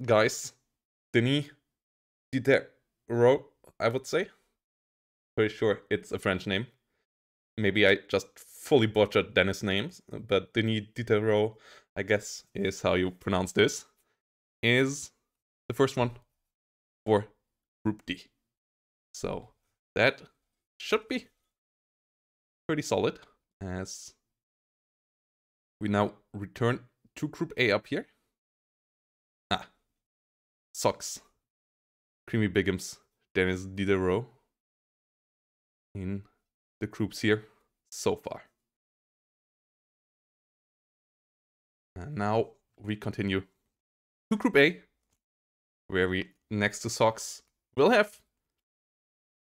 guys. Denis Diderot, I would say. Pretty sure it's a French name. Maybe I just fully butchered Dennis' names, but Denis Diderot, I guess, is how you pronounce this, is the first one for Group D. So that should be pretty solid, as we now return to Group A up here. Socks. Creamy Bigums, Dennis Diderot in the groups here so far. And now we continue to Group A, where we, next to Socks, will have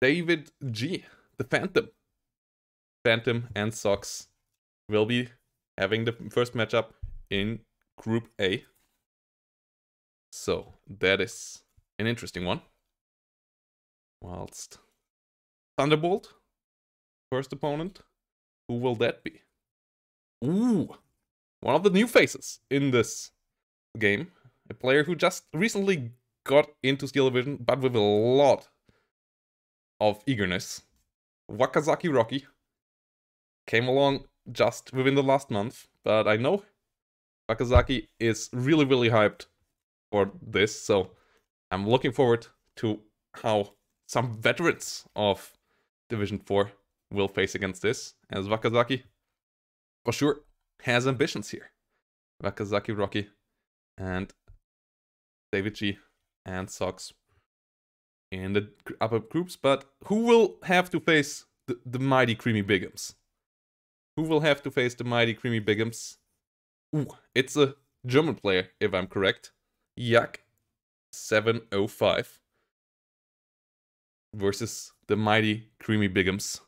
David G, the Phantom. Phantom and Socks will be having the first matchup in Group A. So that is an interesting one. Whilst Thunderbolt, first opponent, who will that be? Ooh, one of the new faces in this game. A player who just recently got into Steel Division, but with a lot of eagerness. Wakazaki Rocky came along just within the last month, but I know Wakazaki is really, really hyped for this, so I'm looking forward to how some veterans of Division 4 will face against this, as Wakazaki for sure has ambitions here. Wakazaki Rocky and David G and Socks in the upper groups, but who will have to face the mighty Creamy Bigums? Who will have to face the mighty Creamy Bigums? Ooh, it's a German player, if I'm correct. Yak 705 versus the mighty Creamy Bigums.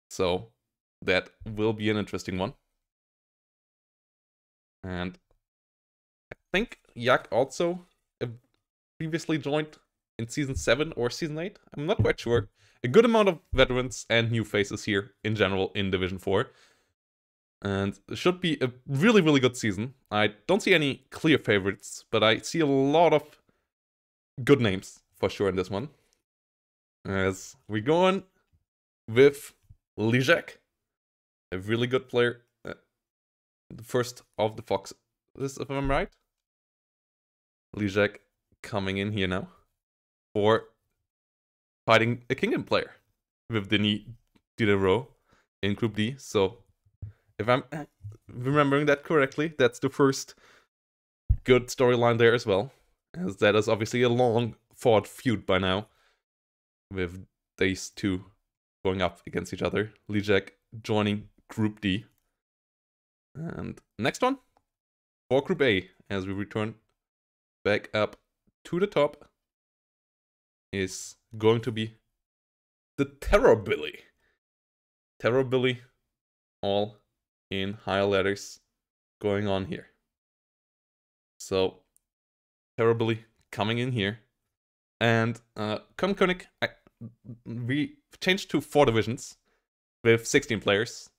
So that will be an interesting one. And I think Yak also previously joined in Season 7 or Season 8. I'm not quite sure. A good amount of veterans and new faces here in general in Division 4. And it should be a really, really good season. I don't see any clear favorites, but I see a lot of good names for sure in this one. As we go on with Lijek, a really good player. The first of the Foxes, if I'm right. Lijek coming in here now for fighting a Kingdom player with Denis Diderot in Group D. So if I'm remembering that correctly, that's the first good storyline there as well, as that is obviously a long fought feud by now, with these two going up against each other. Lijek joining Group D. And next one for Group A, as we return back up to the top, is going to be the Terror Billy. Terror Billy, all in higher letters going on here. So Terror Billy coming in here, and König, we changed to 4 divisions with 16 players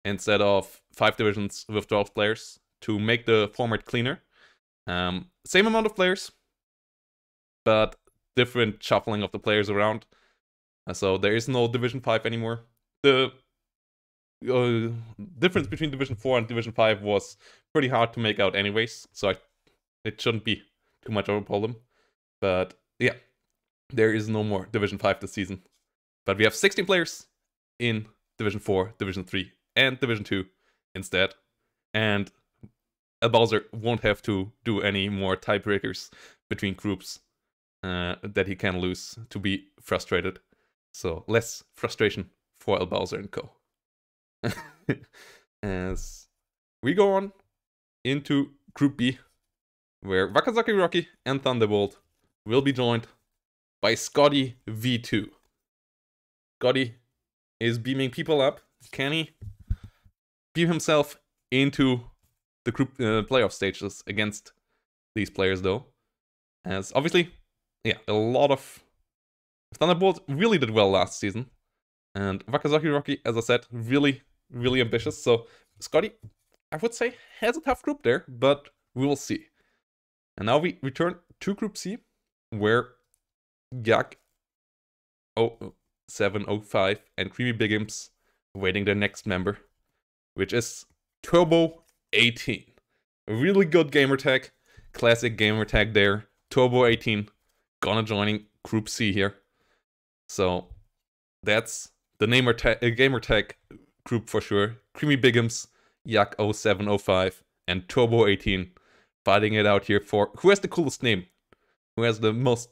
instead of 5 divisions with 12 players to make the format cleaner. Same amount of players, but different shuffling of the players around. So there is no Division 5 anymore. The difference between Division 4 and Division 5 was pretty hard to make out anyways, so it shouldn't be too much of a problem. But yeah, there is no more Division 5 this season. But we have 16 players in Division 4, Division 3, and Division 2 instead. And Bowser won't have to do any more tiebreakers between groups that he can lose to be frustrated. So less frustration for Bowser and co. As we go on into Group B, where Wakazaki Rocky and Thunderbolt will be joined by Scotty V2. Scotty is beaming people up. Can he beam himself into the group playoff stages against these players, though? As obviously, yeah, a lot of Thunderbolt really did well last season. And Wakazaki Rocky, as I said, really, really ambitious. So Scotty, I would say, has a tough group there, but we will see. And now we return to Group C, where Yak 0705 and Creamy Bigums waiting their next member, which is Turbo 18. A really good gamer tag, classic gamer tag there. Turbo 18 gonna joining Group C here. So that's the gamer tag group for sure. Creamy Bigums, Yak 0705, and Turbo 18 fighting it out here for who has the coolest name, who has the most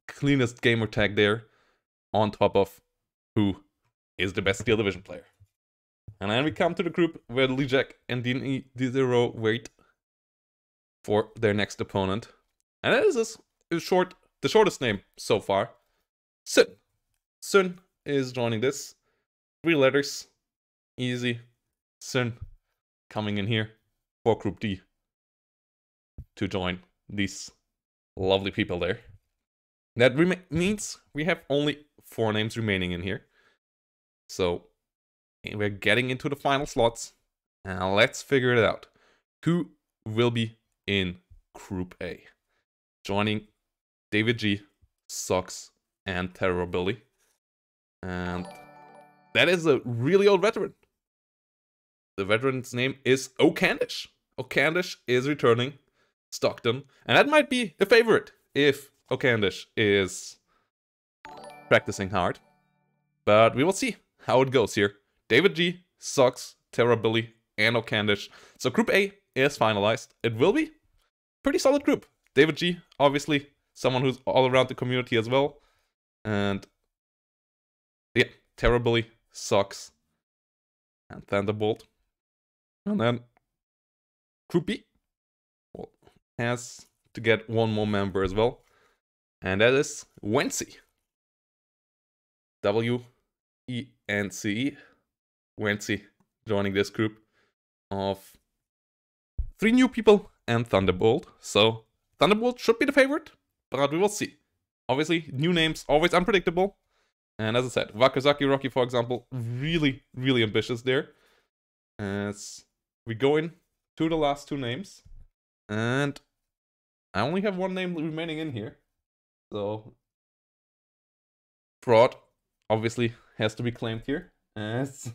cleanest gamer tag there, on top of who is the best Steel Division player. And then we come to the group where Lijek and D0 wait for their next opponent. And that is the shortest name so far. Sun. Sun is joining this. 3 letters. Easy. Sun coming in here for Group D to join these lovely people there. That means we have only 4 names remaining in here. So we're getting into the final slots. Now let's figure it out. Who will be in Group A? Joining David G, Sox, and Terror Billy. And that is a really old veteran. The veteran's name is O'Candish. O'Candish is returning Stockton. And that might be a favorite if O'Candish is practicing hard. But we will see how it goes here. David G, Sox, Terror Billy, and O'Candish. So Group A is finalized. It will be a pretty solid group. David G, obviously, someone who's all around the community as well. And yeah, Terror Billy, Sox, and Thunderbolt. And then Group B has to get 1 more member as well. And that is Wency. W-E-N-C-E. Wency joining this group of 3 new people and Thunderbolt. So Thunderbolt should be the favorite, but we will see. Obviously, new names, always unpredictable. And as I said, Wakazaki Rocky, for example, really, really ambitious there. As we go in to the last 2 names. And I only have 1 name remaining in here. So Fraud obviously has to be claimed here. As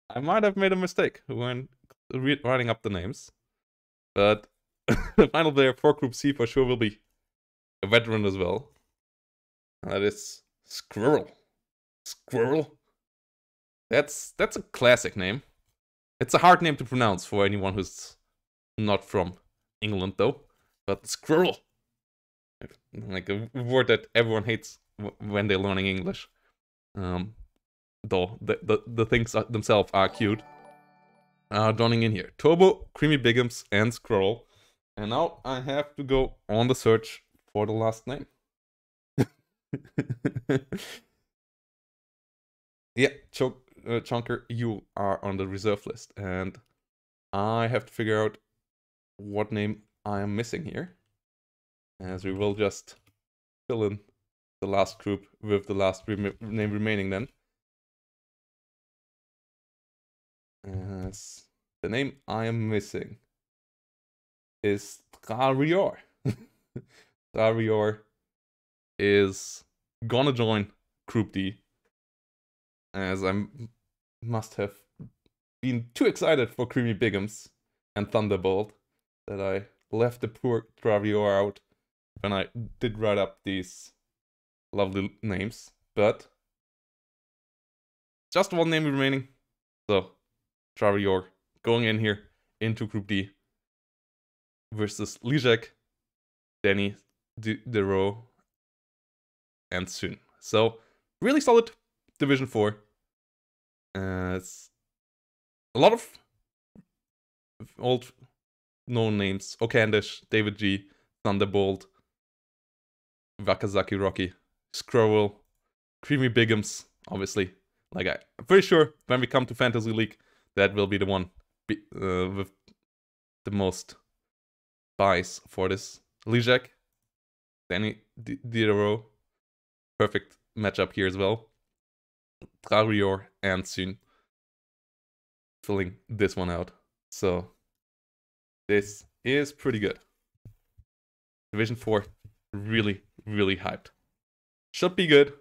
I might have made a mistake when writing up the names. But the final player for Group C for sure will be a veteran as well. That is Squirrel. Squirrel. That's a classic name. It's a hard name to pronounce for anyone who's not from England though. But Squirrel. Like a word that everyone hates when they're learning English. Though the things themselves are cute. Joining in here. Turbo, Creamy Bigums, and Squirrel. And now I have to go on the search for the last name. Yeah, Chunker, you are on the reserve list. And I have to figure out what name I am missing here. As we will just fill in the last group with the last name remaining then. As the name I am missing is Trarior. Trarior is gonna join Group D. As I must have been too excited for Creamy Bigums and Thunderbolt that I left the poor Trarior out when I did write up these lovely names. But just 1 name remaining. So Trarior going in here into Group D versus Lijek, Danny, Dero, and Sun. So really solid Division 4. It's a lot of old known names. O'Candish, David G, Thunderbolt, Wakazaki Rocky, Squirrel, Creamy Bigums, obviously. Like I'm pretty sure when we come to Fantasy League, that will be the one with the most buys for this. Lijek, Danny Didero, perfect matchup here as well. Trarior and Sun filling this one out. So this is pretty good. Division 4, really, really hyped. Should be good.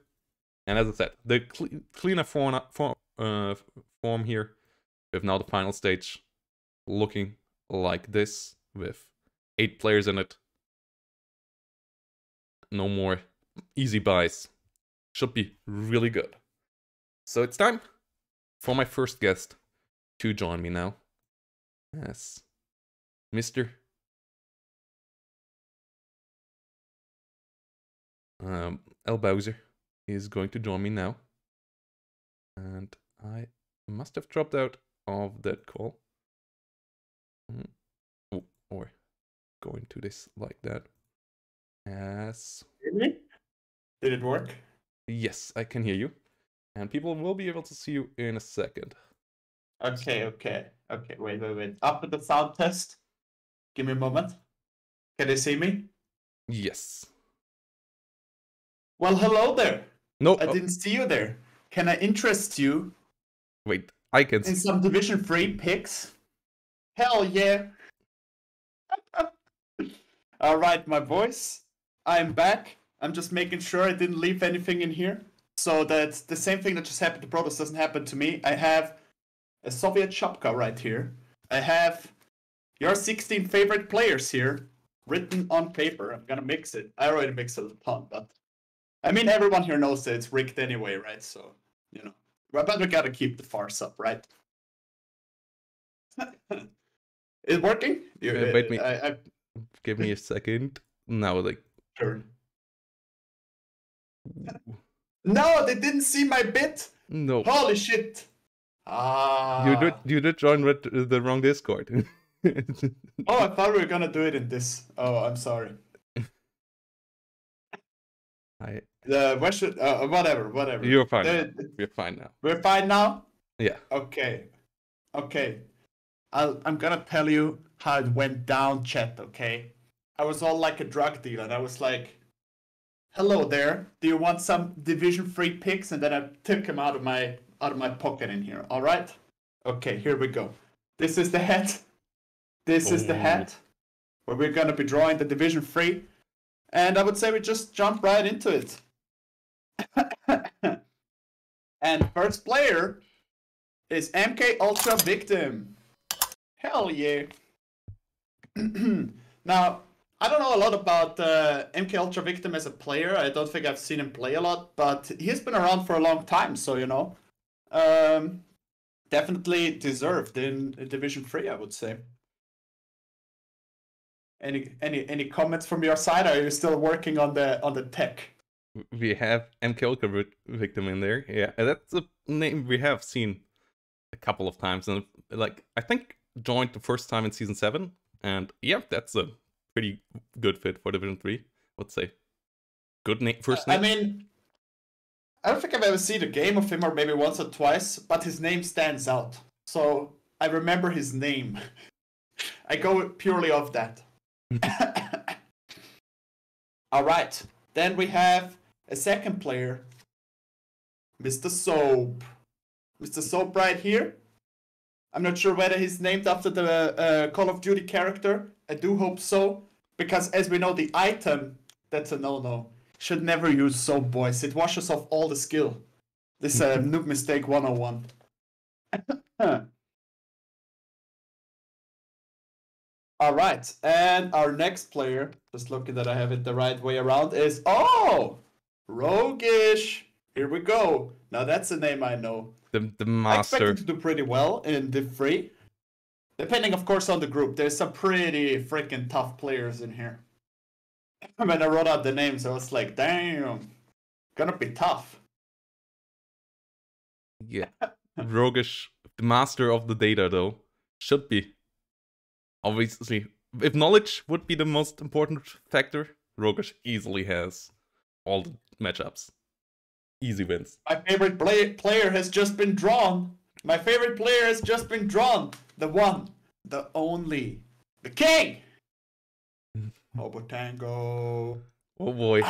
And as I said, the cleaner form here, with now the final stage looking like this, with 8 players in it. No more easy buys. Should be really good. So it's time for my first guest to join me now. Yes, Mr. L. Bowser is going to join me now. And I must have dropped out of that call. Oh, or going to this like that. Yes. Really? Did it work? Yes, I can hear you. And people will be able to see you in a second. Okay. Wait. Up with the sound test. Give me a moment. Can they see me? Yes. Well, hello there. No. I didn't see you there. Can I interest you? Wait, I can in some Division 3 picks? Hell yeah. Alright, my boys. I'm back. I'm just making sure I didn't leave anything in here. So that the same thing that just happened to Protoss doesn't happen to me. I have a Soviet Shopka right here. I have your 16 favorite players here written on paper. I'm gonna mix it. I already mixed it a ton, but I mean everyone here knows that it's rigged anyway, right? So, you know. But we gotta keep the farce up, right? Is it working? Wait me. Give me a second. Now, like. Turn. No, they didn't see my bit. No. Holy shit. Ah. You did join with the wrong Discord. Oh, I thought we were gonna do it in this. Oh, I'm sorry. Whatever. You're fine. We're fine now. We're fine now? Yeah. Okay. I'm gonna tell you how it went down, chat, okay? I was all like a drug dealer, and I was like, hello there, do you want some Division 3 picks? And then I took them out of my pocket in here, alright? Okay, here we go. This is the hat. This is the hat where we're gonna be drawing the Division 3. And I would say we just jump right into it. And first player is MK Ultra Victim. Hell yeah. Now, I don't know a lot about MK Ultra Victim as a player. I don't think I've seen him play a lot, but he's been around for a long time, so you know. Definitely deserved in Division 3, I would say. Any comments from your side? Or are you still working on the tech? We have MK Ultra Victim in there. Yeah, that's a name we have seen a couple of times, and like I think joined the first time in season 7, and yeah, that's a pretty good fit for Division 3. Let's say good name first name. I mean, I don't think I've ever seen a game of him, or maybe once or twice, but his name stands out, so I remember his name. I go purely off that. Alright, then we have a second player, Mr. Soap. Mr. Soap right here. I'm not sure whether he's named after the Call of Duty character. I do hope so, because as we know, the item, that's a no-no. Should never use Soap, boys. It washes off all the skill. This is a noob mistake 101. Alright, and our next player, just looking that I have it the right way around, is, Roguish! Here we go. Now that's a name I know. The master. I expect him to do pretty well in Div 3. Depending, of course, on the group. There's some pretty freaking tough players in here. When I wrote out the names, I was like, damn, gonna be tough. Yeah. Roguish, the master of the data, though, should be. Obviously, if knowledge would be the most important factor, Roguish easily has all the matchups. Easy wins. My favorite player has just been drawn. My favorite player has just been drawn. The one, the only, the king! Hobo Tango. Oh boy.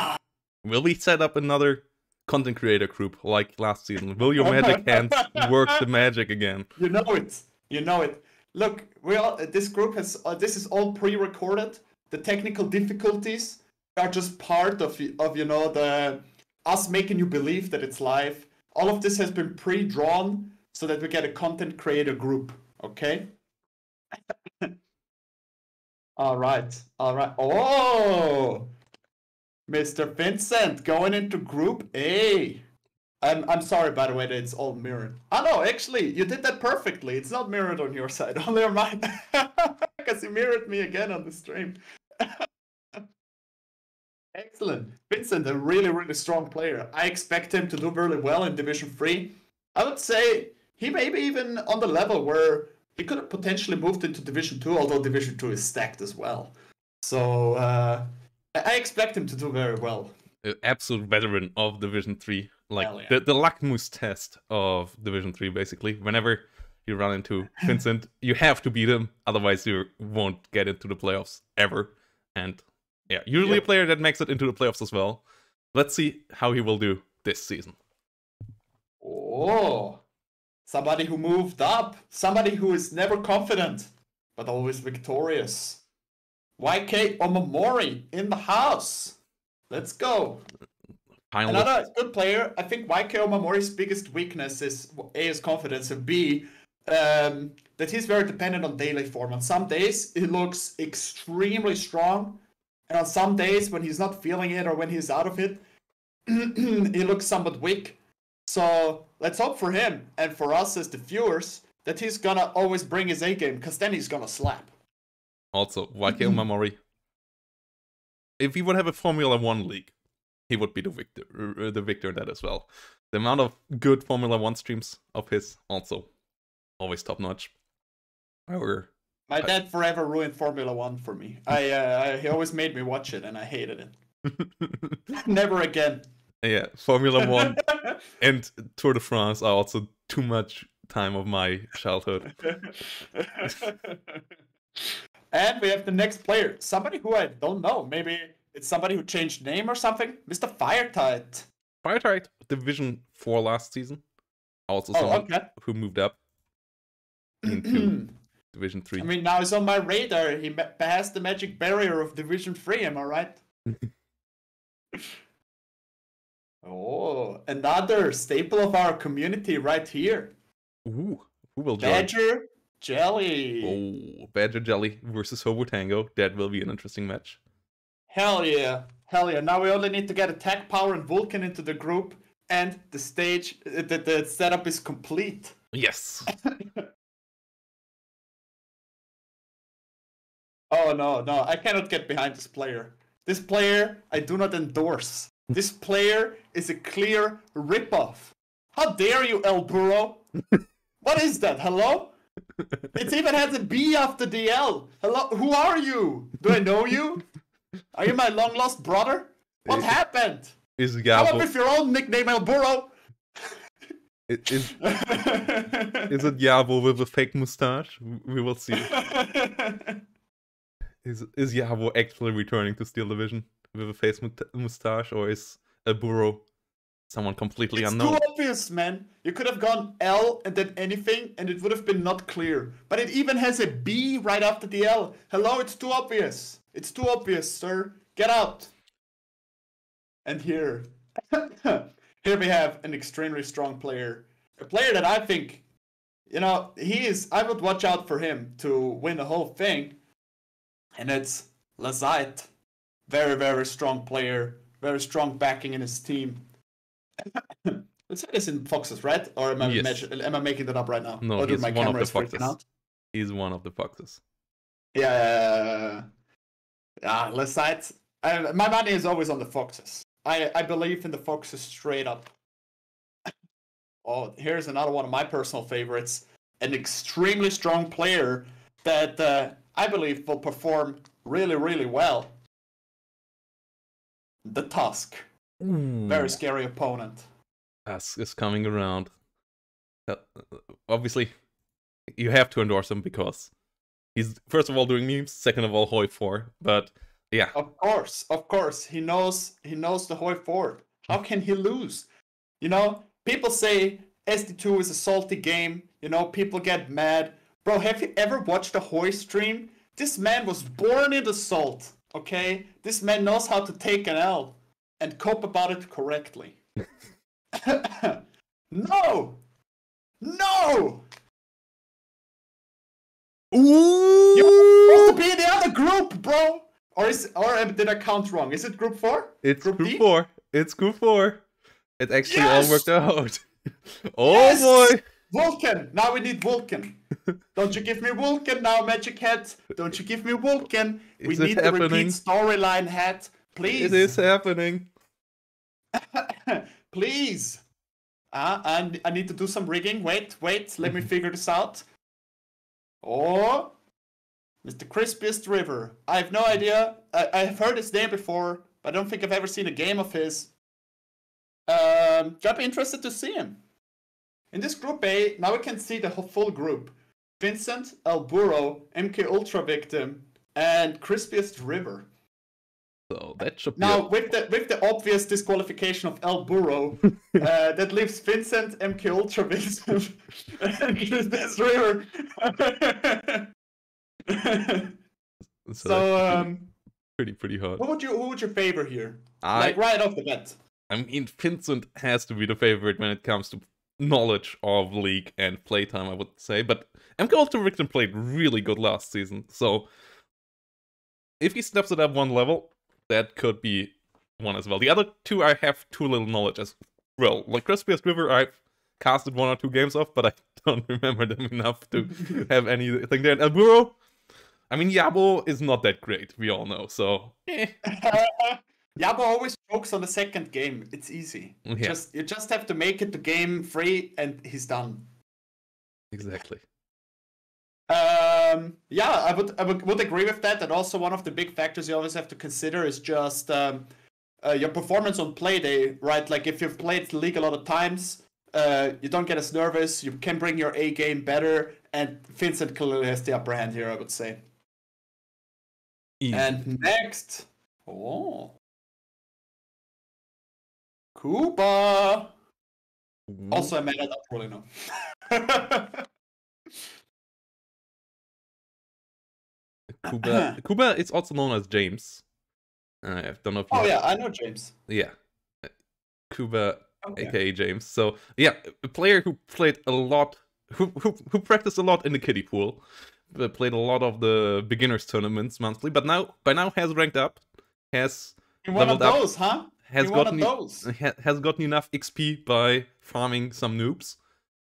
Will we set up another content creator group like last season? Will your magic hands work the magic again? You know it. You know it. Look, this group has this is all pre-recorded. the technical difficulties are just part of you know, the us making you believe that it's live. All of this has been pre-drawn so that we get a content creator group, okay? All right. Oh, Mr. Vincent going into Group A. I'm sorry, by the way, that it's all mirrored. Oh no, actually, you did that perfectly. It's not mirrored on your side, only on mine. Because you mirrored me again on the stream. Excellent. Vincent, a really, really strong player. I expect him to do really well in Division 3. I would say he may be even on the level where he could have potentially moved into Division 2, although Division 2 is stacked as well. So I expect him to do very well. Absolute veteran of Division 3. Like, yeah. the Lackmus test of Division 3, basically. Whenever you run into Vincent, you have to beat him, otherwise you won't get into the playoffs ever. And yeah, usually a player that makes it into the playoffs as well. Let's see how he will do this season. Oh, somebody who moved up. Somebody who is never confident, but always victorious. YK Omamori in the house. Let's go. Another good player. I think YK Omamori's biggest weakness is A, his confidence, and B, that he's very dependent on daily form. On some days, he looks extremely strong. And on some days, when he's not feeling it or when he's out of it, he looks somewhat weak. So let's hope for him and for us as the viewers that he's gonna always bring his A game, because then he's gonna slap. Also, YK Omamori, if he would have a Formula 1 league, he would be the victor in that as well. The amount of good Formula 1 streams of his, also always top notch. My dad forever ruined Formula 1 for me. He always made me watch it, and I hated it. Never again. Yeah, Formula 1 and Tour de France are also too much time of my childhood. And we have the next player. Somebody who I don't know. Maybe it's somebody who changed name or something. Mr. Firetide. Firetide, Division 4 last season. Also someone who moved up into Division 3. I mean, now he's on my radar. He passed the magic barrier of Division 3, am I right? Oh, another staple of our community right here. Ooh, who will join? Badger Jelly. Oh, Badger Jelly versus Hobo Tango. That will be an interesting match. Hell yeah. Hell yeah. Now we only need to get Attack Power and Vulcan into the group, and the stage, the setup is complete. Yes. Oh, no. I cannot get behind this player. This player, I do not endorse. This player is a clear ripoff. How dare you, El Burro? What is that? Hello? It even has a B after the L. Hello? Who are you? Do I know you? Are you my long-lost brother? What happened? Come up with your own nickname, El Burro. Is it Yabo with a fake mustache? We will see. Is Yabo actually returning to Steel Division with a face mustache, or is a Burro someone completely unknown? It's too obvious, man. You could have gone L and then anything, and it would have been not clear. But it even has a B right after the L. Hello, it's too obvious. It's too obvious, sir. Get out. And here we have an extremely strong player. A player that I think, you know, I would watch out for him to win the whole thing. And it's Lazite. Very, very strong player. Very strong backing in his team. Let's say this in Foxes, right? Or am I making that up right now? No, he's one of the Foxes. He's one of the Foxes. Yeah. Lazite. My money is always on the Foxes. I believe in the Foxes straight up. Oh, here's another one of my personal favorites. An extremely strong player that I believe will perform really, really well. The Tusk. Very scary opponent. Tusk is coming around. Obviously, you have to endorse him because he's, first of all, doing memes, second of all, Hoi 4, but yeah. Of course. He knows the Hoi 4. How can he lose? You know, people say SD2 is a salty game. You know, people get mad. Bro, have you ever watched a Hoi stream? This man was born in the salt. Okay, this man knows how to take an L and cope about it correctly. No! No! Ooh! You're supposed to be in the other group, bro! Or did I count wrong? Is it group 4? It's group D? 4. It's group 4. It actually all Yes! worked out. Oh Yes! boy! Vulcan! Now we need Vulcan. Don't you give me Vulcan now, Magic Hat. Don't you give me Vulcan. We Is it need the happening? repeat storyline hat. Please. It is happening. Please. I need to do some rigging. Wait. Let me figure this out. Oh. Mr. Crispiest River. I have no idea. I have heard his name before, but I don't think I've ever seen a game of his. I'd be interested to see him. In this group A, now we can see the full group. Vincent, El Burro, MK Ultra Victim, and Crispiest River. So that should be now with the obvious disqualification of El Burro, that leaves Vincent, MK Ultra Victim, and Crispiest River. So pretty hard. Who would you favor here? Like right off the bat. I mean, Vincent has to be the favorite when it comes to knowledge of League and playtime, I would say. But MK Ultra Victim played really good last season, so if he steps it up one level, that could be one as well. The other two I have too little knowledge as well. Like Crispiest River, I've casted 1 or 2 games of, but I don't remember them enough to have anything there. And El Burro, I mean, Yabo is not that great, we all know, so Yabo always chokes on the second game. It's easy. Yeah. You just have to make it to game 3 and he's done. Exactly. Yeah, I would agree with that. And also one of the big factors you always have to consider is just your performance on play day, right? Like if you've played the league a lot of times, you don't get as nervous, you can bring your A game better, and Vincent clearly has the upper hand here, I would say. Easy. And next, Kuba. Also, I made I don't really know. Kuba is also known as James. I don't know if you yeah, I know James. Yeah. Kuba, aka James. So, yeah, a player who played a lot, who practiced a lot in the kiddie pool, played a lot of the beginners tournaments monthly, but by now has ranked up, has leveled up, huh? Has gotten enough XP by farming some noobs,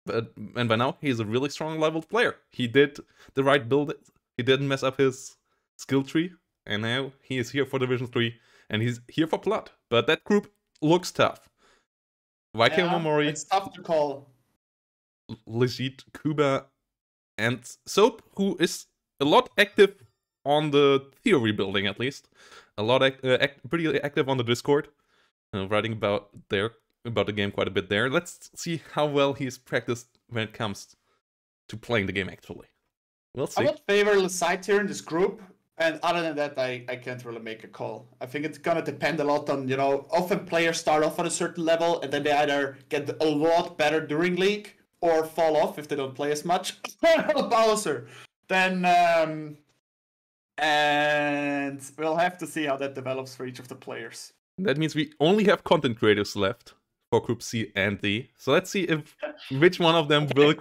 and by now he's a really strong leveled player. He did the right build. He didn't mess up his skill tree, and now he is here for Division 3, and he's here for Plat. But that group looks tough. YK Momori, it's tough to call. Legit, Kuba, and Soap, who is a lot active on the theory building, at least. A lot pretty active on the Discord. Writing about the game quite a bit there. Let's see how well he's practiced when it comes to playing the game actually. We'll see. I would favor Lecite here in this group, and other than that, I can't really make a call. I think it's gonna depend a lot on, often players start off on a certain level, and then they either get a lot better during League, or fall off if they don't play as much. Bowser! Then, and we'll have to see how that develops for each of the players. That means we only have content creators left for Group C and D. So let's see which one of them will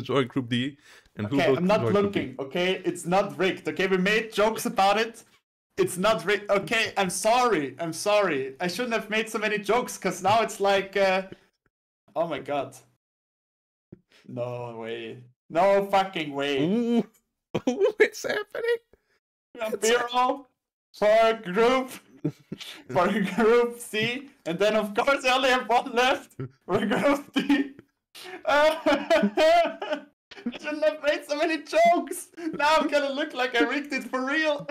join Group D and who will I'm not join looking, okay? It's not rigged, okay? We made jokes about it. It's not rigged. Okay, I'm sorry. I shouldn't have made so many jokes, because now it's like... Oh my god. No way. No fucking way. Ooh, it's happening. Bureau for group... for Group C, and then of course I only have one left for Group D. I shouldn't have made so many jokes. Now I'm gonna look like I rigged it for real.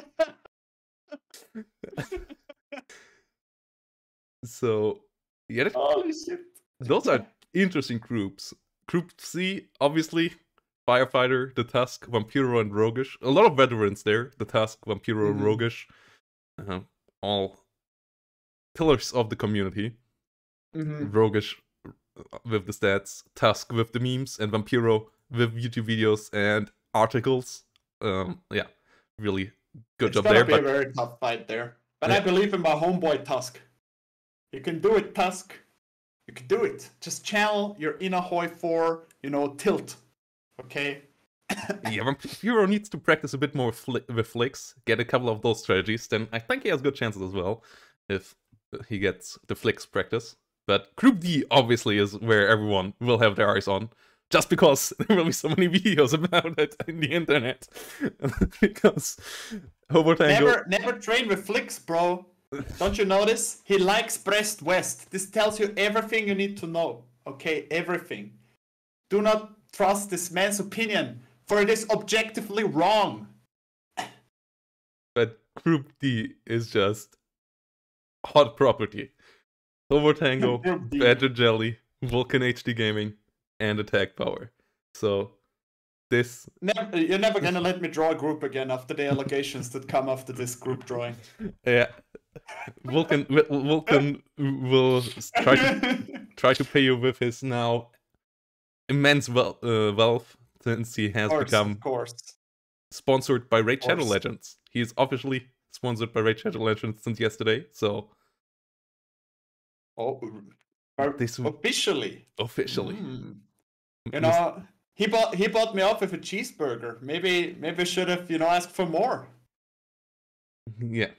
So, yeah, holy shit. Those are interesting groups. Group C, obviously, Firefighter, The Tusk, Vampiro, and Roguish. A lot of veterans there. The Tusk, Vampiro, Roguish. All pillars of the community. Roguish with the stats, Tusk with the memes, and Vampiro with YouTube videos and articles. Yeah, really good It's job gonna there. be a very tough fight there. But I believe in my homeboy Tusk. You can do it, Tusk. You can do it. Just channel your inner Hoi 4, tilt. Okay? Yeah, Vampiro needs to practice a bit more with flicks, get a couple of those strategies, then I think he has good chances as well, if he gets the flicks practice. But Group D obviously is where everyone will have their eyes on, just because there will be so many videos about it in the internet. Because Hobotango... Never train with flicks, bro. Don't you notice? He likes Brest West. This tells you everything you need to know. Okay, everything. Do not trust this man's opinion, for it is objectively wrong. But Group D is just hot property. Hobotango, Badger Jelly, VulcanHDGaming, and Attack Power. So this... You're never gonna let me draw a group again after the allegations that come after this group drawing. Yeah. Vulcan will try to pay you with his now immense wealth, since he has become sponsored by Raid Shadow Legends. He is officially sponsored by Raid Shadow Legends since yesterday, so... Officially. You know, he bought me off with a cheeseburger. Maybe I should have, asked for more. Yeah.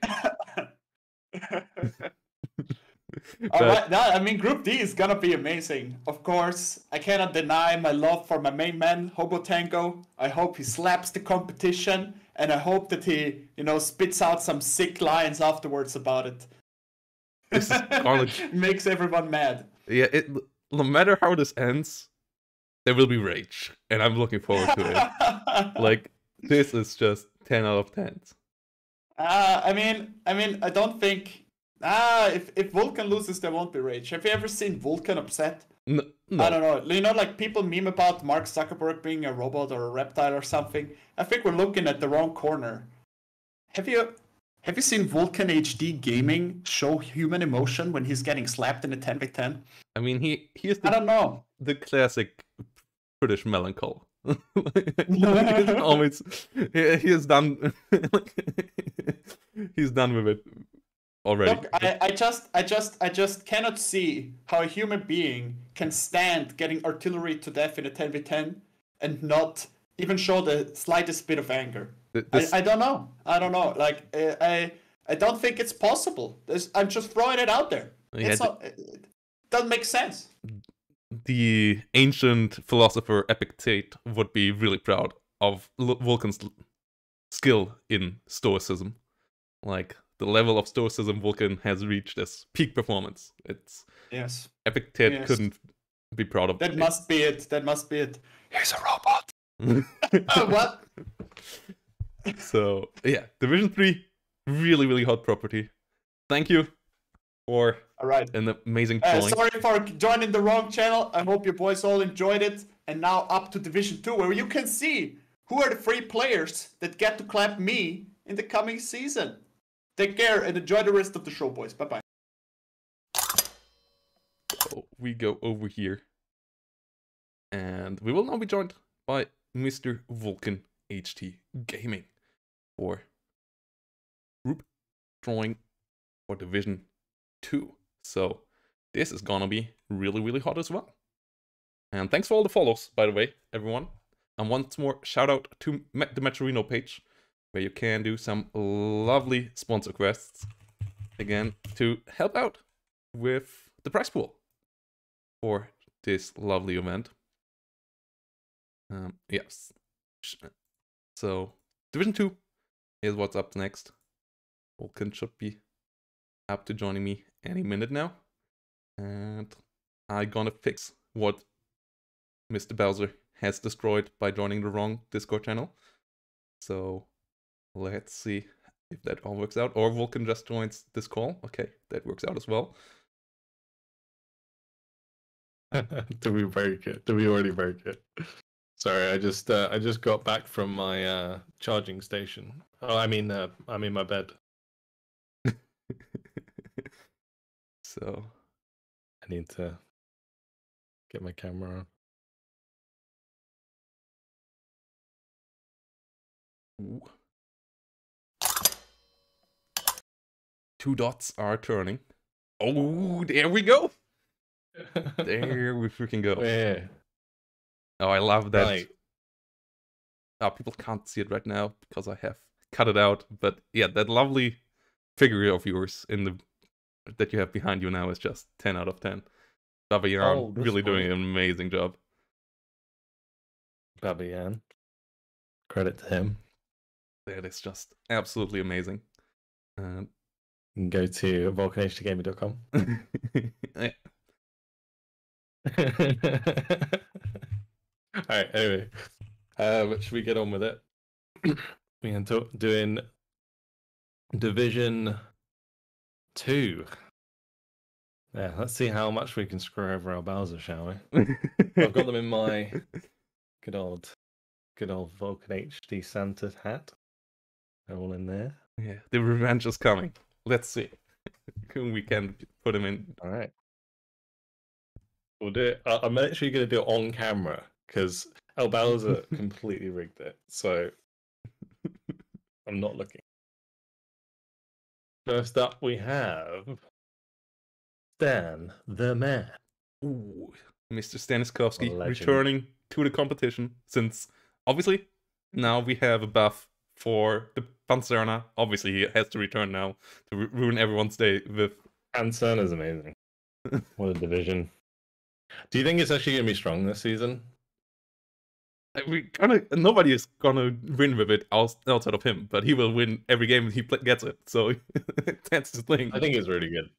Alright, I mean, Group D is gonna be amazing. Of course, I cannot deny my love for my main man, Hobotango. I hope he slaps the competition, and I hope that he, spits out some sick lines afterwards about it. This is makes everyone mad. Yeah, no matter how this ends, there will be rage, and I'm looking forward to it. Like, this is just 10 out of 10. I mean, I don't think. If Vulcan loses, there won't be rage. Have you ever seen Vulcan upset? No. I don't know. Like people meme about Mark Zuckerberg being a robot or a reptile or something. I think we're looking at the wrong corner. Have you seen VulcanHDGaming show human emotion when he's getting slapped in a 10v10? I mean, he is I don't know. The classic British melancholy. He's always he is done. He's done with it already. Look, I just cannot see how a human being can stand getting artillery to death in a 10v10 and not even show the slightest bit of anger. I don't know. Like I don't think it's possible. I'm just throwing it out there. Yeah, it doesn't make sense. The ancient philosopher Epictet would be really proud of Vulcan's skill in stoicism. Like, the level of stoicism Vulcan has reached is peak performance. Yes. Epictet couldn't be proud of that. Must be it. He's a robot. What? So, yeah, Division 3, really, really hot property. Thank you for an amazing drawing. Sorry for joining the wrong channel. I hope you boys all enjoyed it. And now up to Division 2, where you can see who are the 3 players that get to clap me in the coming season. Take care and enjoy the rest of the show, boys. Bye-bye. So we go over here. And we will now be joined by Mr. VulcanHDGaming for group drawing for Division 2. So this is gonna be really, really hot as well. And thanks for all the follows, by the way, everyone. And once more, shout out to the Metrorino page, where you can do some lovely sponsor quests, again, to help out with the prize pool for this lovely event. Yes. So, Division 2 is what's up next. Vulcan should be up to joining me any minute now. And I'm gonna fix what Mr. Bowser has destroyed by joining the wrong Discord channel. So, let's see if that all works out. Or Vulcan just joins this call. Okay, that works out as well. To be very good. To be already very good. Sorry, I just got back from my charging station. Oh, I mean, I'm in my bed. So I need to get my camera on. Ooh. 2 dots are turning. Oh, there we go. There we freaking go. Yeah. Oh, I love that. Right. Oh, people can't see it right now because I have cut it out. But yeah, that lovely figure of yours that you have behind you now is just 10 out of 10. Babayan this really doing one. an amazing job. Babayan. Credit to him. That is just absolutely amazing. You can go to VulcanHDGaming.com. Yeah. Alright, anyway. Should we get on with it? We can talk doing Division 2. Yeah, let's see how much we can screw over our Bowser, shall we? I've got them in my good old Vulcan HD Santa hat. They're all in there. Yeah, the revenge is coming. Let's see. We can put him in. All right. We'll do it. I'm actually going to do it on camera because El Bowser completely rigged it. So I'm not looking. First up, we have Stan the Man. Ooh, Mr. Stanislavski Legend. returning to the competition since obviously now we have a buff for the Panzerna. Obviously, he has to return now to ruin everyone's day with. Panzerna is amazing. What a division. Do you think it's actually going to be strong this season? Nobody is gonna win with it outside of him, but he will win every game he gets it. So that's the thing. I think it's really good.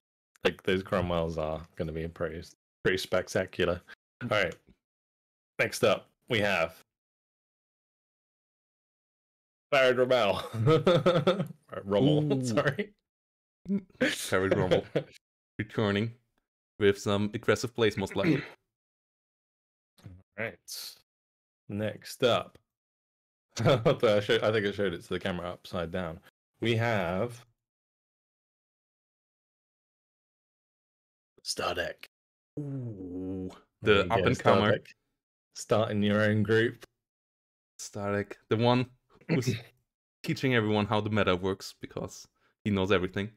Like those Cromwells are going to be pretty spectacular. All right. Next up, we have Barry Rommel. Rommel, Ooh. sorry. Barry Rommel returning with some aggressive plays, most likely. All right. Next up, I think I showed it to the camera upside down. We have Stardeck. Ooh, the up and comer. Starting your own group. Stardeck, the one who's teaching everyone how the meta works because he knows everything.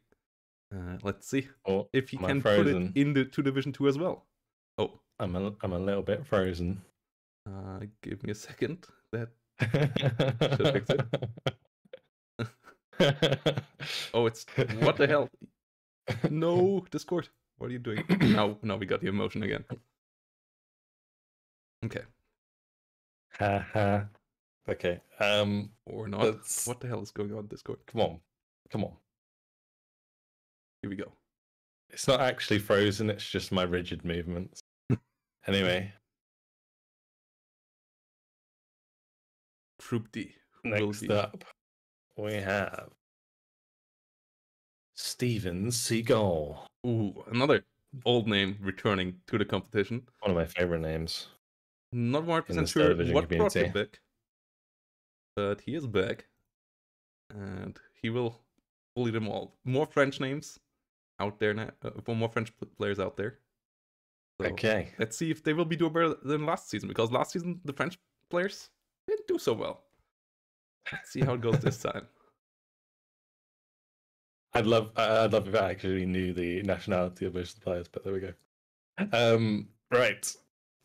Let's see if he can put it into Division 2 as well. Oh, I'm a little bit frozen. Give me a second. That should fix it. Oh, it's what the hell? No, Discord. What are you doing? Now we got the emotion again. Okay. Haha. Okay. Or not. What the hell is going on, Discord? Come on. Here we go. It's not actually frozen, it's just my rigid movements. Anyway. Troop D. Next up, we have Steven Seagal. Ooh, another old name returning to the competition. One of my favorite names. Not 100% sure what brought him back. But he is back. And he will bully them all. More French names out there now. More French players out there. So okay. Let's see if they will be doing better than last season. Because last season, the French players didn't do so well. Let's see how it goes this time. I'd love if I actually knew the nationality of most of the players, but there we go. Right.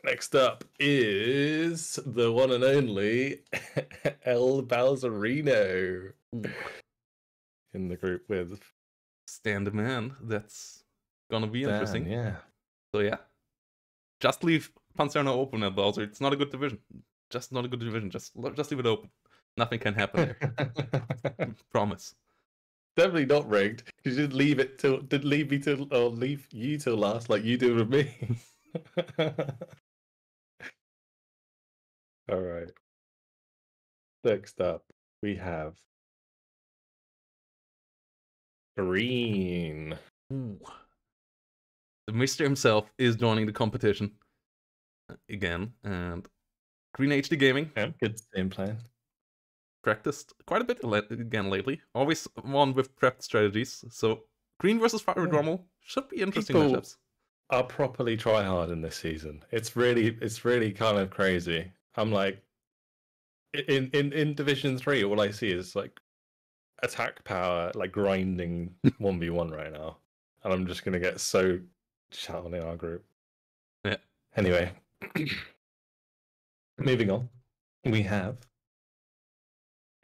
Next up is the one and only El Balzerino in the group with Stan the Man. That's gonna be interesting. Yeah. So yeah, just leave Panzerna open at Bowser. It's not a good division. Just not a good division. Just leave it open. Nothing can happen there. Promise. Definitely not rigged. You didn't leave you till last like you did with me. All right. Next up, we have Green. Ooh. The Mister himself is joining the competition again, and GreenHDGaming. Yeah, good game plan. Practiced quite a bit again lately. Always won with prepped strategies. So Green versus Fire Rommel should be interesting matchups. Are properly try hard in this season. It's really kind of crazy. I'm like, in Division 3, all I see is like attack power, like grinding 1v1 right now. And I'm just gonna get so shut on in our group. Yeah. Anyway. Moving on. We have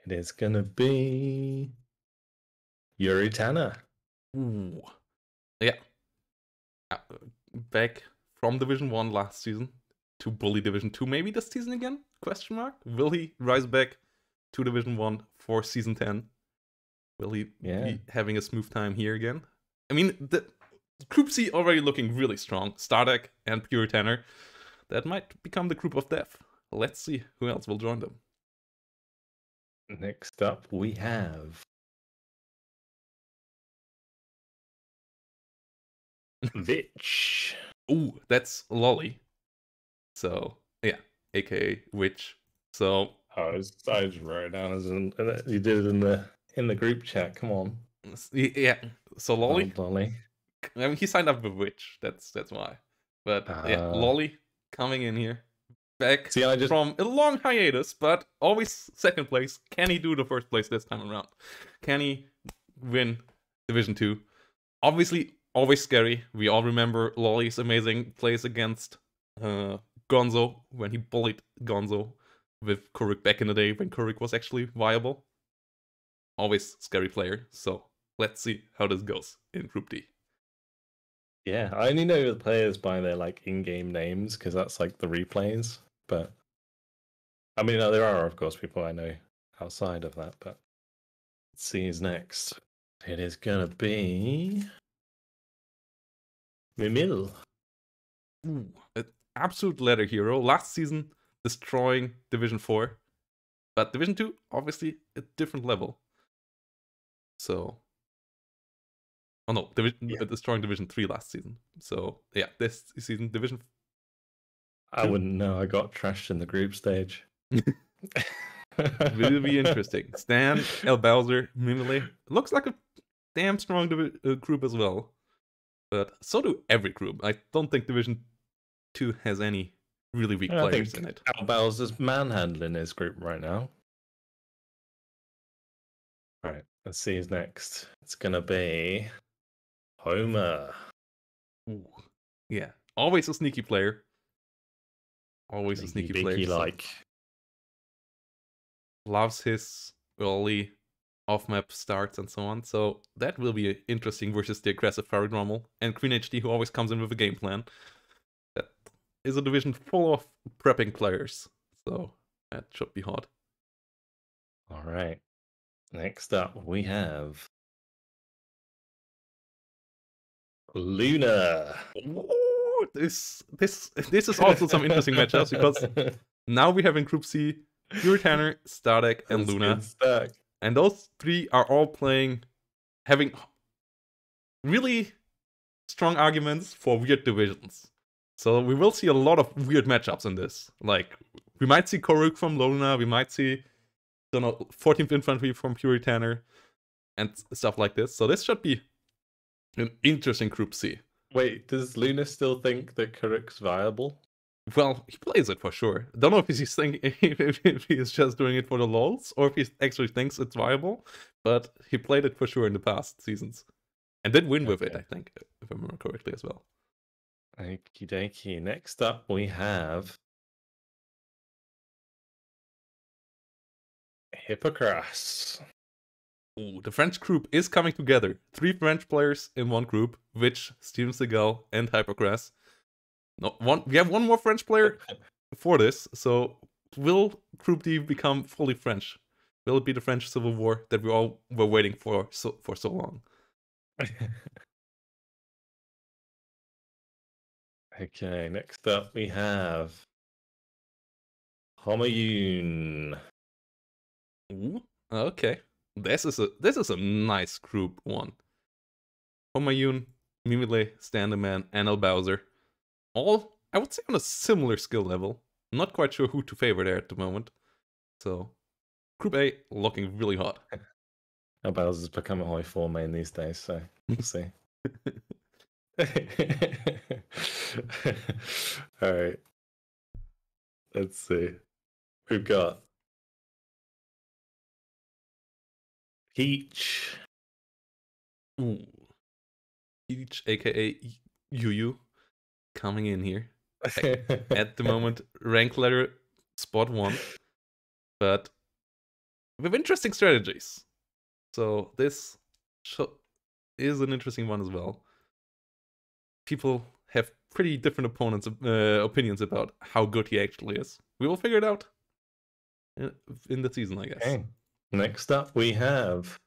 it is gonna be Yuri Tanner. Ooh. Yeah. Back from Division 1 last season to Bully Division 2 maybe this season again? Question mark. Will he rise back to Division 1 for Season 10? Will he be having a smooth time here again? I mean, the Group C already looking really strong. Stardeck and Pure Tanner. That might become the group of death. Let's see who else will join them. Next up, we have Vitch. Ooh, that's Lolly. So, yeah, aka Witch. So, I just wrote it down as you did it in the group chat. Come on. Yeah, so Lolly. Lolly. I mean, he signed up with Witch. That's why. But yeah, Lolly coming in here, back from a long hiatus, but always second place. Can he do the first place this time around? Can he win Division 2? Obviously, always scary. We all remember Lolly's amazing plays against Gonzo when he bullied Gonzo with Kuruk back in the day when Kuruk was actually viable. Always scary player. So let's see how this goes in Group D. Yeah, I only know the players by their like in-game names because that's like the replays. But I mean, there are of course people I know outside of that. But let's see who's next. It is gonna be Mimil. Ooh, an absolute ladder hero. Last season, destroying Division 4. But Division 2, obviously, a different level. So... Oh no, destroying Division 3 last season. So, yeah, this season, Division 2. I wouldn't know. I got trashed in the group stage. Will be interesting. Stan, El Bowser, Mimile. Looks like a damn strong group as well. But so do every group. I don't think Division 2 has any really weak players in it. El Bowser's manhandling his group right now. Alright, let's see who's next. It's gonna be Homer. Ooh. Yeah, always a sneaky player. Always a sneaky player. Like loves his early off-map starts and so on. So that will be interesting versus the aggressive Fairy Normal and GreenHD, who always comes in with a game plan. That is a division full of prepping players. So that should be hot. All right. Next up, we have Luna. Ooh, this is also some interesting matchups because now we have in Group C Pure Tanner, Stardeck, and Luna. And those three are all having really strong arguments for weird divisions. So we will see a lot of weird matchups in this. Like, we might see Koruk from Luna, we might see, 14th Infantry from Pure Tanner, and stuff like this. So this should be an interesting Group C. Wait, does Luna still think that Koruk's viable? Well, he plays it for sure. Don't know if he's if he's just doing it for the lols or if he actually thinks it's viable, but he played it for sure in the past seasons and did win with it, I think, if I remember correctly as well. Okie dokie. Next up, we have Hippocras. Ooh, the French group is coming together. 3 French players in one group, Witch, Steven Seagal, and Hippocras. No, we have one more French player for this, so will Group D become fully French? Will it be the French Civil War that we all were waiting for so long? Okay, next up we have Homayun. Ooh, okay. This is a nice group one. Homayun, Mimile, Standerman, and El Bowser. All, I would say, on a similar skill level. I'm not quite sure who to favor there at the moment. So, Group A looking really hot. El Bowser's become a high 4 main these days, so we'll see. Alright. Let's see. We've got Peach. Ooh. Peach, aka Yu, coming in here. At the moment, rank letter spot 1, but with interesting strategies. So this is an interesting one as well. People have pretty different opinions about how good he actually is. We will figure it out in the season, I guess. Okay. Next up, we have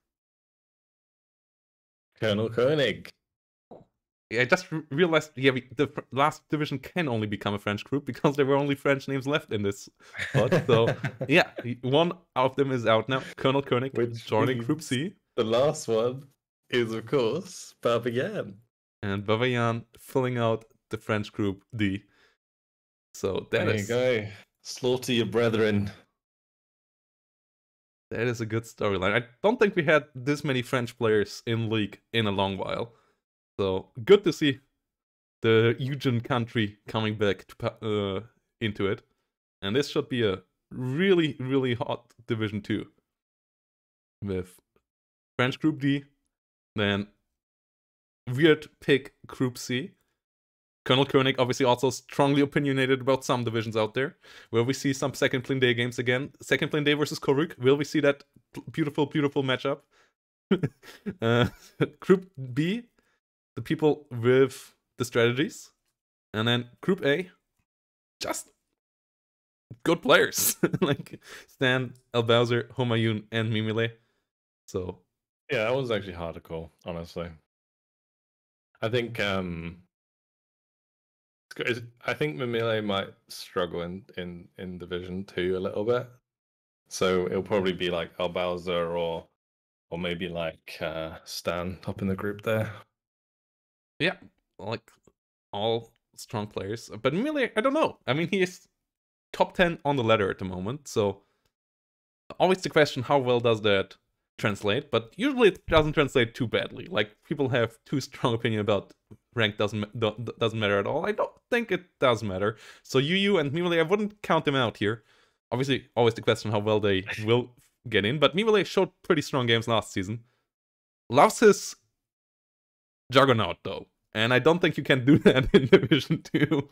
Colonel Koenig. I just realized, yeah, the last division can only become a French group because there were only French names left in this spot. So, yeah, one of them is out now. Colonel Koenig joining Group C. The last one is, of course, Barbarian. And Bavayan filling out the French group D. So there you go. Slaughter your brethren. That is a good storyline. I don't think we had this many French players in League in a long while. So good to see the Eugen country coming back to, into it. And this should be a really, really hot Division 2. With French Group D, then weird pick Group C. Colonel Koenig obviously also strongly opinionated about some divisions out there. Will we see some second Plin Day games again? Second Plin Day versus Koruk. Will we see that beautiful, beautiful matchup? Group B, the people with the strategies. And then Group A, just good players. Like Stan, Elbowser, Homayun, and Mimile. So yeah, that was actually hard to call, honestly. I think Mimile might struggle in Division 2 a little bit. So it'll probably be like Elbowser or maybe like Stan up in the group there. Yeah, like all strong players. But Mimile, I don't know. I mean, he is top 10 on the ladder at the moment. So always the question, how well does that translate? But usually it doesn't translate too badly. Like people have too strong opinion about rank doesn't matter at all. I don't think it does matter. So Yu and Mimile, I wouldn't count them out here. Obviously, always the question how well they will get in. But Mimile showed pretty strong games last season. Loves his Juggernaut though. And I don't think you can do that in Division 2.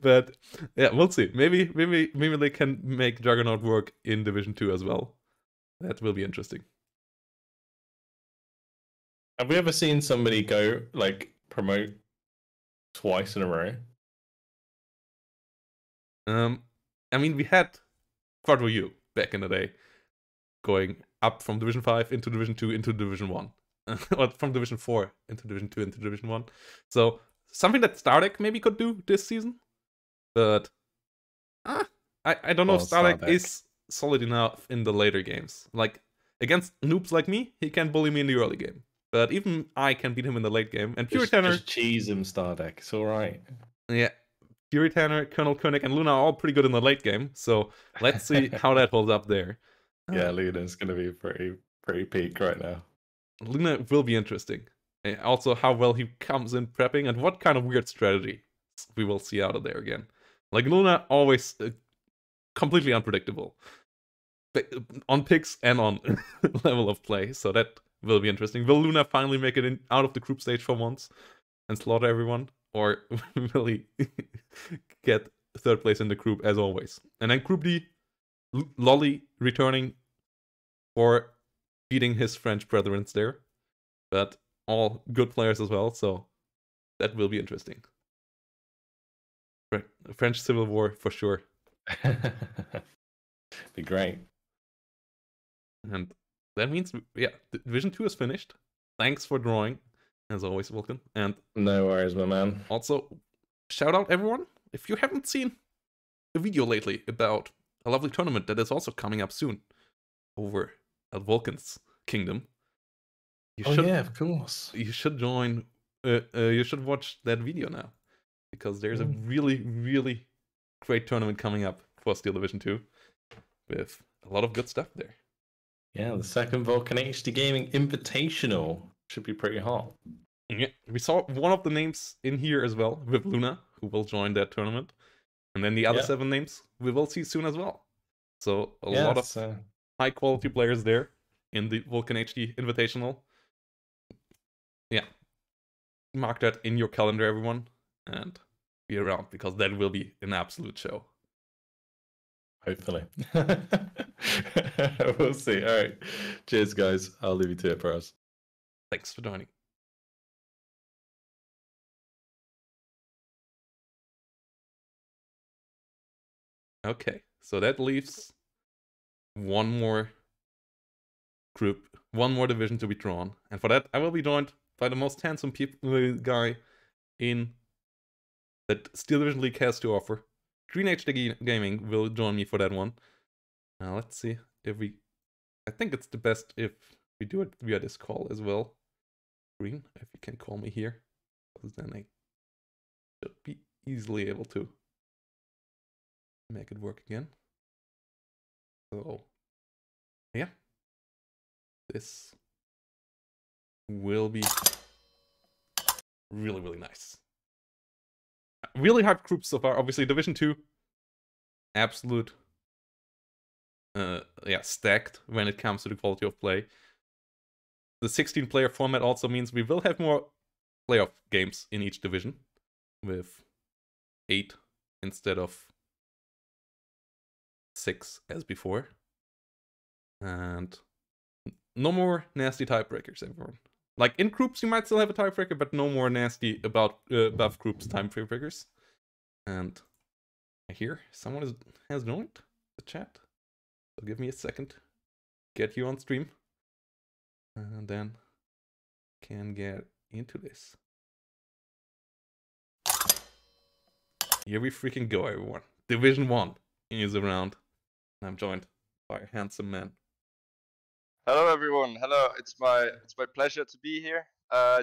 But yeah, we'll see. Maybe they can make Juggernaut work in Division 2 as well. That will be interesting. Have we ever seen somebody go, like, promote twice in a row? I mean, we had Quadro U back in the day, going up from Division 5 into Division 2 into Division 1. Or from Division 4 into Division 2 into Division 1. So, something that Stardeck maybe could do this season. But, I don't know if Stardeck is solid enough in the later games. Like, against noobs like me, he can bully me in the early game. But even I can beat him in the late game. And Puritaner... Just cheese him, Stardeck. It's alright. Yeah. Puritaner, Colonel Koenig, and Luna are all pretty good in the late game. So, let's see how that holds up there. Yeah, Luna's going to be pretty peak right now. Luna will be interesting. Also, how well he comes in prepping and what kind of weird strategy we will see out of there again. Like, Luna always completely unpredictable. On picks and on level of play. So that will be interesting. Will Luna finally make it out of the group stage for once and slaughter everyone? Or will he get third place in the group as always? And then Group D, Lolly returning for beating his French brethren there. But all good players as well, so that will be interesting. French Civil War for sure. Be great. And that means, yeah, Division 2 is finished. Thanks for drawing, as always, Vulcan. And no worries, my man. Also, shout out everyone. If you haven't seen a video lately about a lovely tournament that is also coming up soon over at Vulcan's Kingdom, yeah, of course. You should join. You should watch that video now, because there's a really, really great tournament coming up for Steel Division 2 with a lot of good stuff there. Yeah, the second VulcanHDGaming Invitational should be pretty hot. Yeah, we saw one of the names in here as well with Luna, who will join that tournament, and then the other 7 names we will see soon as well. So a lot of high quality players there. in the VulcanHD Invitational. Yeah. Mark that in your calendar, everyone, and be around, because that will be an absolute show. Hopefully. We'll see. All right. Cheers, guys. I'll leave you to it for us. Thanks for joining. Okay, so that leaves one more group, one more division to be drawn. And for that, I will be joined by the most handsome guy in that Steel Division League has to offer. GreenHDGaming will join me for that one. Now let's see if we... I think it's the best if we do it via this call as well. Green, if you can call me here, because then I should be easily able to make it work again. So, yeah. This will be really, really nice. Really hyped groups so far. Obviously, Division 2, absolute, stacked when it comes to the quality of play. The 16-player format also means we will have more playoff games in each division, with 8 instead of 6 as before. And no more nasty tiebreakers, everyone. Like, in groups, you might still have a tiebreaker, but no more nasty above groups tiebreakers. And I hear someone has joined the chat. So give me a second. Get you on stream. And then can get into this. Here we freaking go, everyone. Division 1 is around. I'm joined by a handsome man. Hello everyone. Hello. It's my pleasure to be here.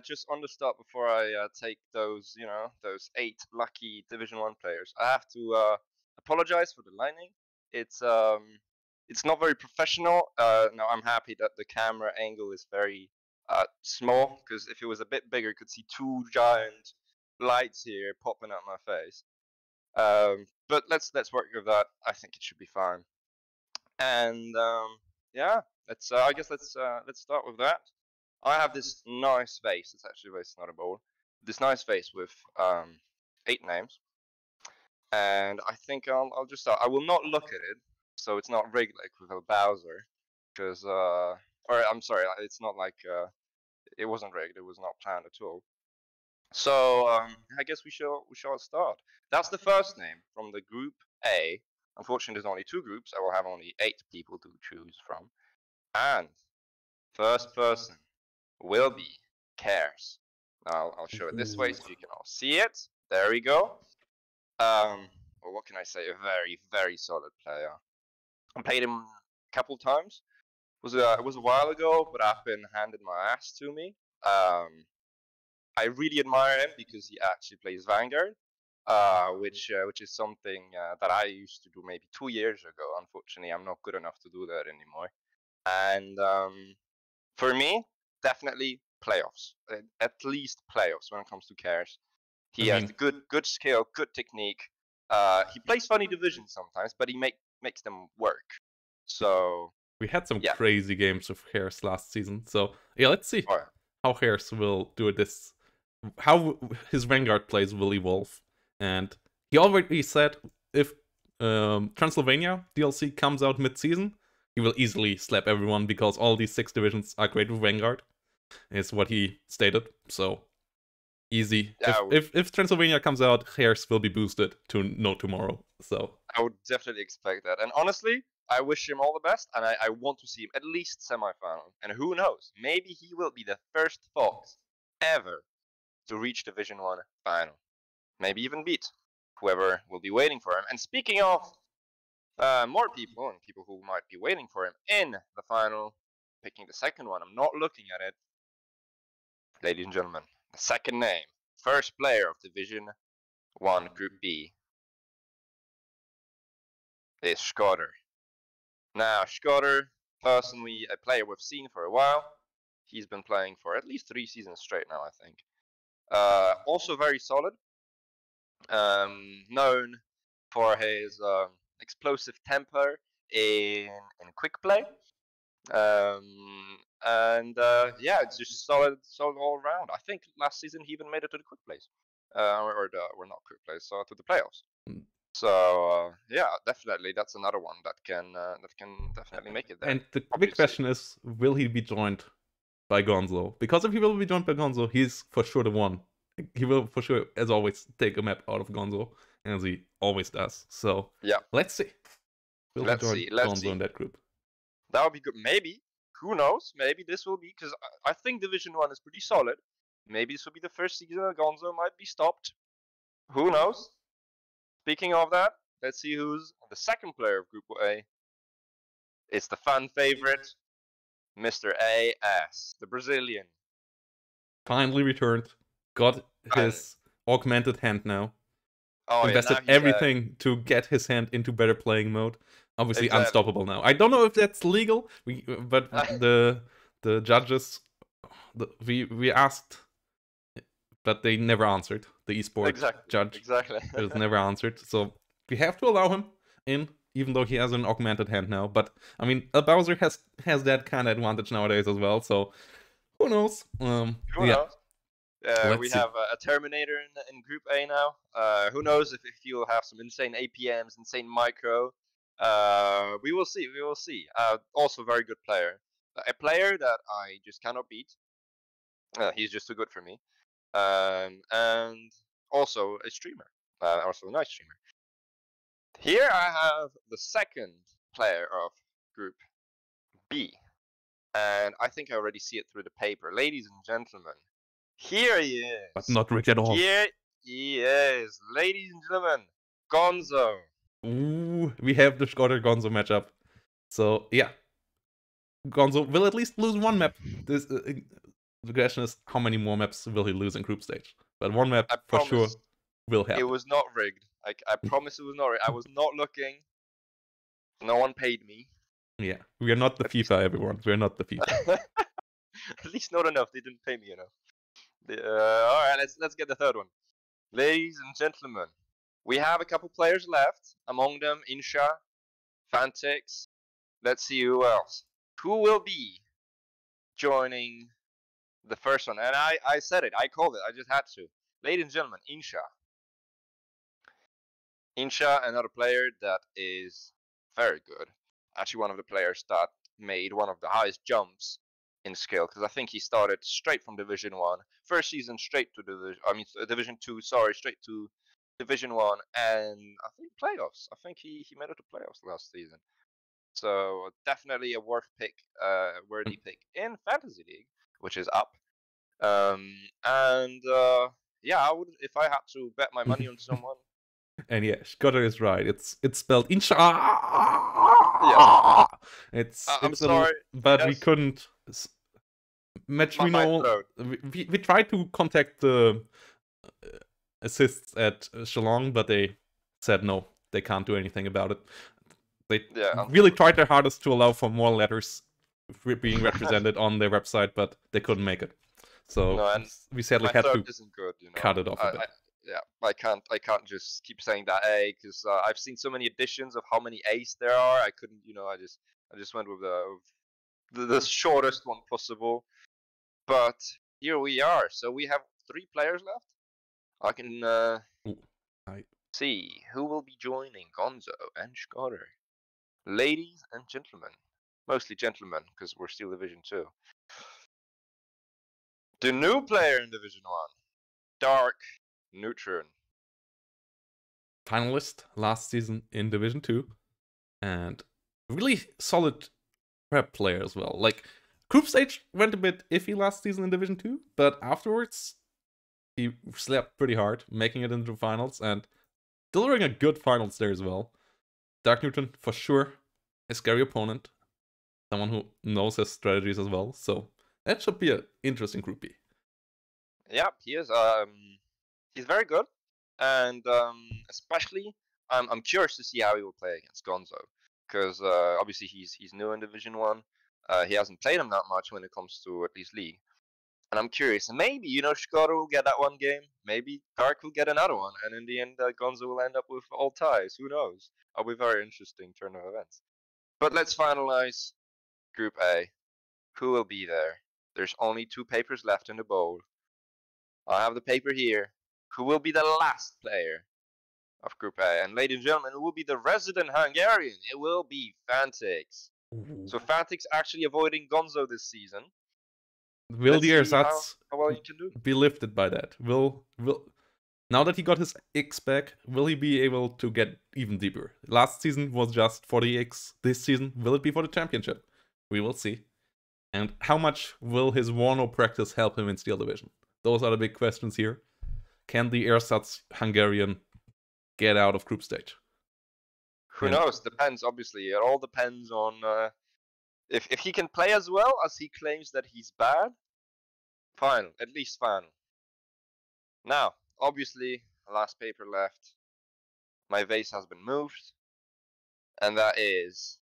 Just on the start, before I take those those 8 lucky Division 1 players, I have to apologize for the lighting. It's not very professional. Now I'm happy that the camera angle is very small, because if it was a bit bigger, you could see 2 giant lights here popping out my face. But let's work with that. I think it should be fine. And yeah. I guess let's start with that. I have this nice vase. It's actually a vase, not a bowl. This nice vase with 8 names, and I think I'll just start. I will not look at it, so it's not rigged like with a Bowser, because or I'm sorry, it's not like it wasn't rigged. It was not planned at all. So I guess we shall start. That's the first name from the group A. Unfortunately, there's only 2 groups. I will have only 8 people to choose from. And first person will be Cares. Now I'll show it this way so you can all see it. There we go. Well, what can I say? A very, very solid player. I played him a couple times. It was a while ago, but I've been handed my ass to me. I really admire him because he actually plays Vanguard, which is something that I used to do maybe 2 years ago. Unfortunately, I'm not good enough to do that anymore. And for me, definitely playoffs. At least playoffs when it comes to Cares. He has good skill, good technique. He plays funny divisions sometimes, but he makes them work. So we had some crazy games with Harris last season. So yeah, let's see how Harris will do this. How his Vanguard plays will evolve. And he already said if Transylvania DLC comes out mid-season, he will easily slap everyone, because all these 6 divisions are great with Vanguard, is what he stated. So easy. Yeah, if Transylvania comes out, Harris will be boosted to no tomorrow. So I would definitely expect that. And honestly, I wish him all the best, and I want to see him at least semifinal. And who knows, maybe he will be the first Fox ever to reach Division 1 final. Maybe even beat whoever will be waiting for him. And speaking of more people, and people who might be waiting for him in the final, picking the second one, I'm not looking at it. Ladies and gentlemen, the second name, first player of Division 1 Group B is Skotter. Now, Skotter, a player we've seen for a while. He's been playing for at least 3 seasons straight now, I think. Also very solid. Known for his explosive temper in quick play. Yeah, it's just solid all around. I think last season he even made it to the quick plays, or not quick plays, so to the playoffs. Mm. So yeah, definitely that's another one that can definitely make it there. And the big obviously. question is, will he be joined by Gonzo? Because if he will be joined by Gonzo, he's for sure the one. He will for sure, as always, take a map out of Gonzo, as he always does. So Yeah, let's see. Will let's he join see. Let's Gonzo see. in that group? That would be good. Maybe. Who knows? Maybe this will be, because I think Division 1 is pretty solid. Maybe this will be the first season that Gonzo might be stopped. Who knows? Speaking of that, let's see who's the second player of Group A. It's the fan favorite, Mr. AS, the Brazilian. Finally returned. Got his augmented hand now. Oh, Invested yeah, everything to get his hand into better playing mode. Obviously Exactly. unstoppable now. I don't know if that's legal, but the judges, we asked, but they never answered. The esports judge has never answered. So we have to allow him in, even though he has an augmented hand now. But I mean, a Bowser has that kind of advantage nowadays as well. So who knows? Who yeah. knows? We see. have a Terminator in Group A now. Who knows if you'll have some insane APMs, insane micro. We will see. We will see. Also, a very good player. A player that I just cannot beat. He's just too good for me. And also a streamer. Also a nice streamer. Here I have the second player of Group B. And I think I already see it through the paper. Ladies and gentlemen, here he is. But not rich at all. Here he is. Ladies and gentlemen, Gonzo. Ooh, we have the Schroeder Gonzo matchup. So, yeah. Gonzo will at least lose one map. The question is, how many more maps will he lose in group stage? But one map, for sure, will happen. It was not rigged. I promise it was not rigged. I was not looking. No one paid me. Yeah, we are not the FIFA, everyone. We are not the FIFA. At least not enough. They didn't pay me enough. All right, let's get the third one. Ladies and gentlemen, we have a couple players left. Among them, Insha, Fantix. Let's see who else. Who will be joining the first one? And I said it. I called it. I just had to. Ladies and gentlemen, Insha. Insha, another player that is very good. Actually, one of the players that made one of the highest jumps in skill, because I think he started straight from Division 1. First season straight to Division 2, sorry, straight to Division 1, and I think playoffs. I think he made it to playoffs last season. So definitely a worthy pick in Fantasy League, which is up. Yeah, I would, if I had to bet my money on someone. And yeah, Schroeder is right. It's spelled Insha. Yes. I'm sorry, but yes. We couldn't match. We tried to contact the assists at Shillong, but they said no. They can't do anything about it. They really tried their hardest to allow for more letters being represented on their website, but they couldn't make it. So we sadly had to cut it off a bit. I can't just keep saying that A, because I've seen so many editions of how many A's there are. I couldn't, I just went with the shortest one possible. But here we are. So we have 3 players left. I can see who will be joining Gonzo and Schroeder. Ladies and gentlemen, mostly gentlemen, because we're still Division 2. The new player in Division 1, Dark Neutron. Finalist last season in Division 2. And really solid prep player as well. Like, group stage went a bit iffy last season in Division 2, but afterwards he slapped pretty hard, making it into the finals and delivering a good finals there as well. Dark Neutron, for sure, a scary opponent. Someone who knows his strategies as well. So that should be an interesting Group B. Yeah, he is. He's very good. And especially, I'm curious to see how he will play against Gonzo. Because obviously he's new in Division 1. He hasn't played him that much when it comes to at least League. And I'm curious, maybe, Schroeder will get that one game. Maybe Dark will get another one. And in the end, Gonzo will end up with all ties. Who knows? It'll be very interesting turn of events. But let's finalize Group A. Who will be there? There's only 2 papers left in the bowl. I have the paper here. Who will be the last player of Group A? And ladies and gentlemen, it will be the resident Hungarian. It will be Fantix. So Fantix actually avoiding Gonzo this season. Will the Let's see ersatz how well you can do. be lifted by that? Will now that he got his X back, will he be able to get even deeper? Last season was just for the X. This season, will it be for the championship? We will see. And how much will his Warno practice help him in Steel Division? Those are the big questions here. Can the ersatz Hungarian get out of group stage? Who knows? Depends, obviously. It all depends on if he can play as well as he claims that he's bad. Final, at least final. Now, obviously, last paper left. My vase has been moved, and that is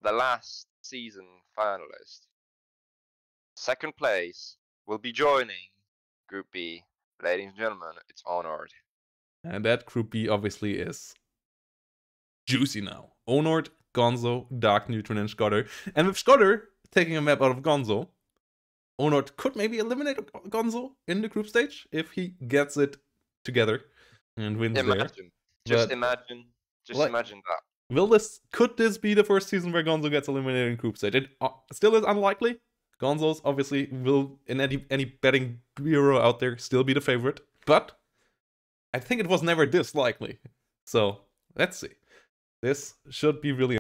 the last season finalist. Second place will be joining Group B. Ladies and gentlemen, it's Honored. And that Group B obviously is juicy now. Honored, Gonzo, Dark Neutron, and Scotter. And with Scotter taking a map out of Gonzo, Honored could maybe eliminate Gonzo in the group stage if he gets it together and wins there. Just But, imagine. Just like, imagine that. Could this be the first season where Gonzo gets eliminated in group stage? It still is unlikely. Gonzo's obviously will, in any betting bureau out there, still be the favorite. But I think it was never this likely. So let's see. This should be really